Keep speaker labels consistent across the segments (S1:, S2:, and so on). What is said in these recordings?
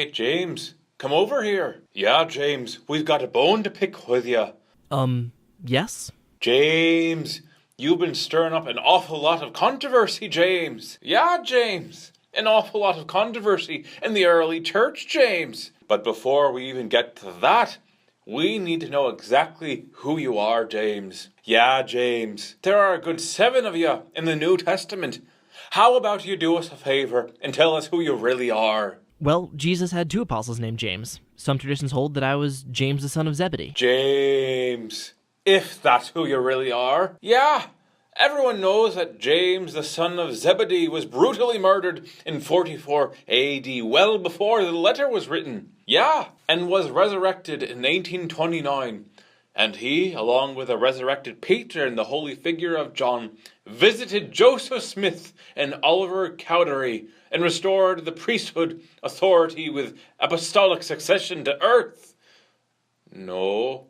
S1: Hey, James, come over here. Yeah, James, we've got a bone to pick with you.
S2: Yes?
S1: James, you've been stirring up an awful lot of controversy, James. Yeah, James, an awful lot of controversy in the early church, James. But before we even get to that, we need to know exactly who you are, James. Yeah, James, there are a good 7 of you in the New Testament. How about you do us a favor and tell us who you really are?
S2: Well, Jesus had 2 apostles named James. Some traditions hold that I was James the son of Zebedee.
S1: James, if that's who you really are. Yeah, everyone knows that James the son of Zebedee was brutally murdered in 44 AD, well before the letter was written. Yeah, and was resurrected in 1829. And he, along with a resurrected Peter and the holy figure of John, visited Joseph Smith and Oliver Cowdery and restored the priesthood authority with apostolic succession to earth. No,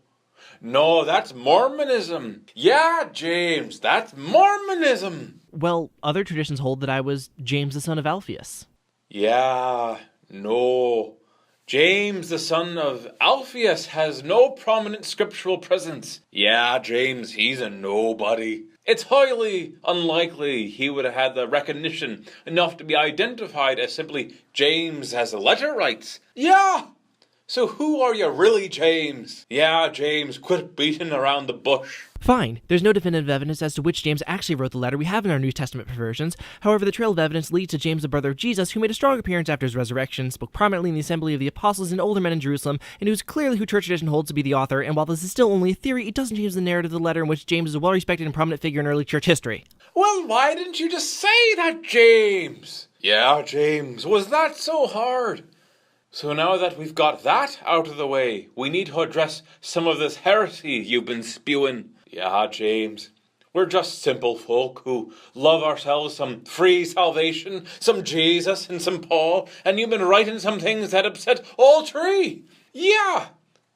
S1: that's Mormonism. Yeah, James, that's Mormonism.
S2: Well, other traditions hold that I was James the son of Alphaeus.
S1: Yeah, no. James, the son of Alphaeus, has no prominent scriptural presence. Yeah, James, he's a nobody. It's highly unlikely he would have had the recognition enough to be identified as simply James as the letter writes. Yeah! So who are you really, James? Yeah, James, quit beating around the bush.
S2: Fine. There's no definitive evidence as to which James actually wrote the letter we have in our New Testament versions. However, the trail of evidence leads to James, the brother of Jesus, who made a strong appearance after his resurrection, spoke prominently in the assembly of the apostles and older men in Jerusalem, and who's clearly who church tradition holds to be the author. And while this is still only a theory, it doesn't change the narrative of the letter in which James is a well-respected and prominent figure in early church history.
S1: Well, why didn't you just say that, James? Yeah, James, was that so hard? So now that we've got that out of the way, we need to address some of this heresy you've been spewing. Yeah, James, we're just simple folk who love ourselves some free salvation, some Jesus and some Paul, and you've been writing some things that upset all 3. Yeah!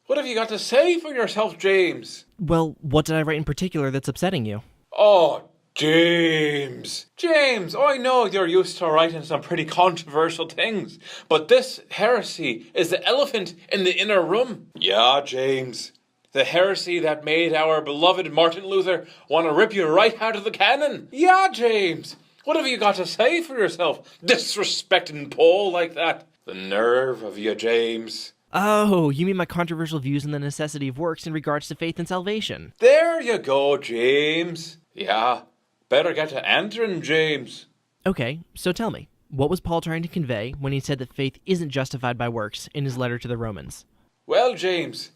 S1: What have you got to say for yourself, James?
S2: Well, what did I write in particular that's upsetting you?
S1: Oh, James, I know you're used to writing some pretty controversial things, but this heresy is the elephant in the inner room. Yeah, James, the heresy that made our beloved Martin Luther want to rip you right out of the canon. Yeah, James, what have you got to say for yourself, disrespecting Paul like that? The nerve of you, James.
S2: Oh, you mean my controversial views on the necessity of works in regards to faith and salvation?
S1: There you go, James. Yeah. Better get to answering, James.
S2: Okay, so tell me, what was Paul trying to convey when he said that faith isn't justified by works in his letter to the Romans?
S1: Well, James,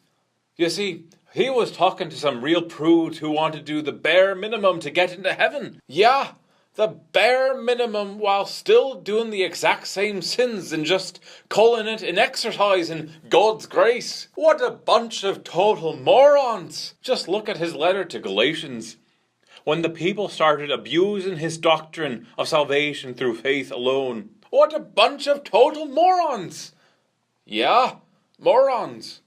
S1: you see, he was talking to some real prudes who want to do the bare minimum to get into heaven. Yeah, the bare minimum while still doing the exact same sins and just calling it an exercise in God's grace. What a bunch of total morons. Just look at his letter to Galatians. When the people started abusing his doctrine of salvation through faith alone. What a bunch of total morons! Yeah, morons.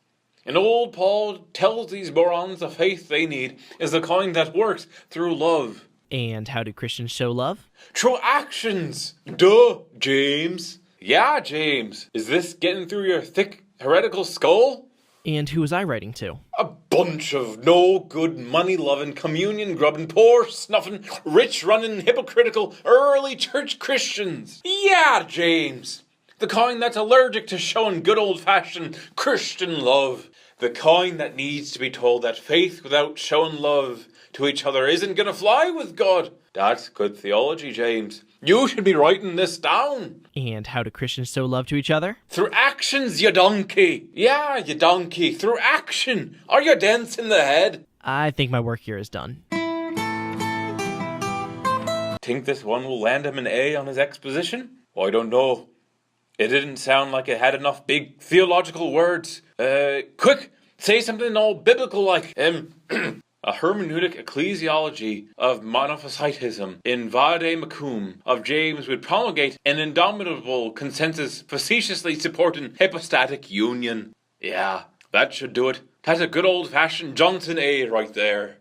S1: And old Paul tells these morons the faith they need is the kind that works through love.
S2: And how do Christians show love?
S1: Through actions. Duh, James. Yeah, James. Is this getting through your thick heretical skull?
S2: And who was I writing to?
S1: A bunch of no-good, money-loving, communion-grubbing, poor-snuffing, rich-running, hypocritical, early church Christians. Yeah, James. The kind that's allergic to showing good old-fashioned Christian love. The kind that needs to be told that faith without showing love to each other isn't going to fly with God. That's good theology, James. You should be writing this down.
S2: And how do Christians show love to each other?
S1: Through actions, you donkey. Yeah, you donkey. Through action. Are you dense in the head?
S2: I think my work here is done.
S1: Think this one will land him an A on his exposition? I don't know. It didn't sound like it had enough big theological words. Quick, say something all biblical like, a hermeneutic ecclesiology of monophysitism in vade mecum of James would promulgate an indomitable consensus facetiously supporting hypostatic union. Yeah, that should do it. That's a good old-fashioned Johnson A right there.